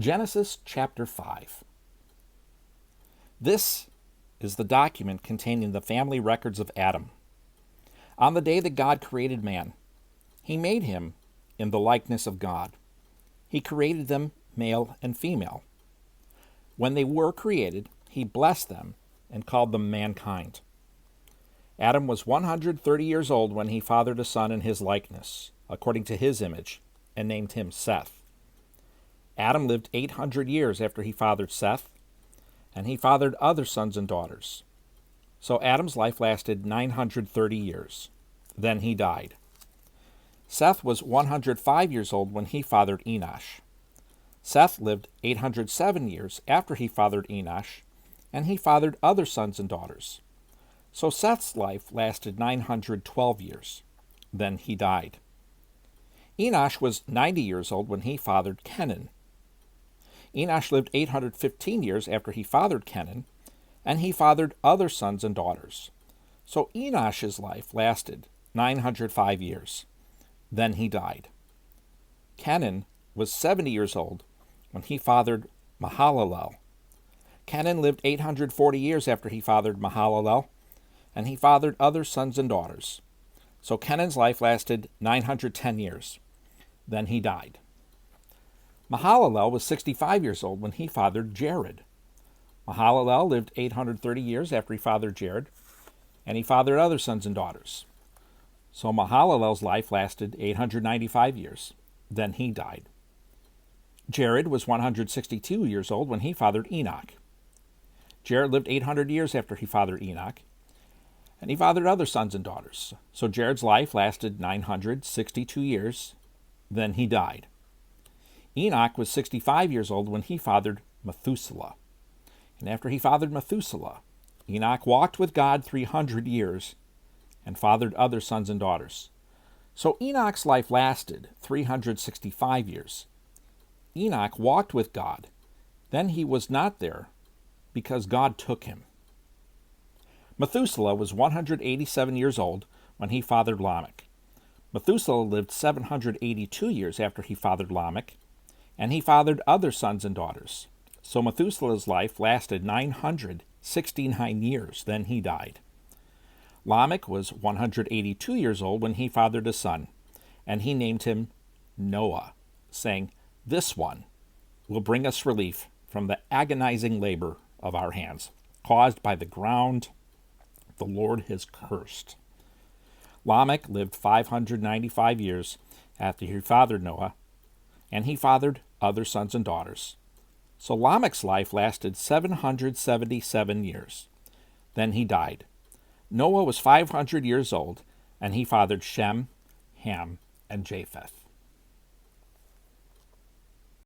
Genesis chapter 5. This is the document containing the family records of Adam. On the day that God created man, he made him in the likeness of God. He created them male and female. When they were created, he blessed them and called them mankind. Adam was 130 years old when he fathered a son in his likeness, according to his image, and named him Seth. Adam lived 800 years after he fathered Seth, and he fathered other sons and daughters. So Adam's life lasted 930 years. Then he died. Seth was 105 years old when he fathered Enosh. Seth lived 807 years after he fathered Enosh, and he fathered other sons and daughters. So Seth's life lasted 912 years. Then he died. Enosh was 90 years old when he fathered Kenan. Enosh lived 815 years after he fathered Kenan, and he fathered other sons and daughters. So Enosh's life lasted 905 years. Then he died. Kenan was 70 years old when he fathered Mahalalel. Kenan lived 840 years after he fathered Mahalalel, and he fathered other sons and daughters. So Kenan's life lasted 910 years. Then he died. Mahalalel was 65 years old when he fathered Jared. Mahalalel lived 830 years after he fathered Jared, and he fathered other sons and daughters. So Mahalalel's life lasted 895 years. Then he died. Jared was 162 years old when he fathered Enoch. Jared lived 800 years after he fathered Enoch, and he fathered other sons and daughters. So Jared's life lasted 962 years. Then he died. Enoch was 65 years old when he fathered Methuselah. And after he fathered Methuselah, Enoch walked with God 300 years and fathered other sons and daughters. So Enoch's life lasted 365 years. Enoch walked with God. Then he was not there because God took him. Methuselah was 187 years old when he fathered Lamech. Methuselah lived 782 years after he fathered Lamech, and he fathered other sons and daughters. So Methuselah's life lasted 969 years. Then he died. Lamech was 182 years old when he fathered a son, and he named him Noah, saying, "This one will bring us relief from the agonizing labor of our hands, caused by the ground the Lord has cursed." Lamech lived 595 years after he fathered Noah, and he fathered other sons and daughters. So Lamech's life lasted 777 years. Then he died. Noah was 500 years old, and he fathered Shem, Ham, and Japheth.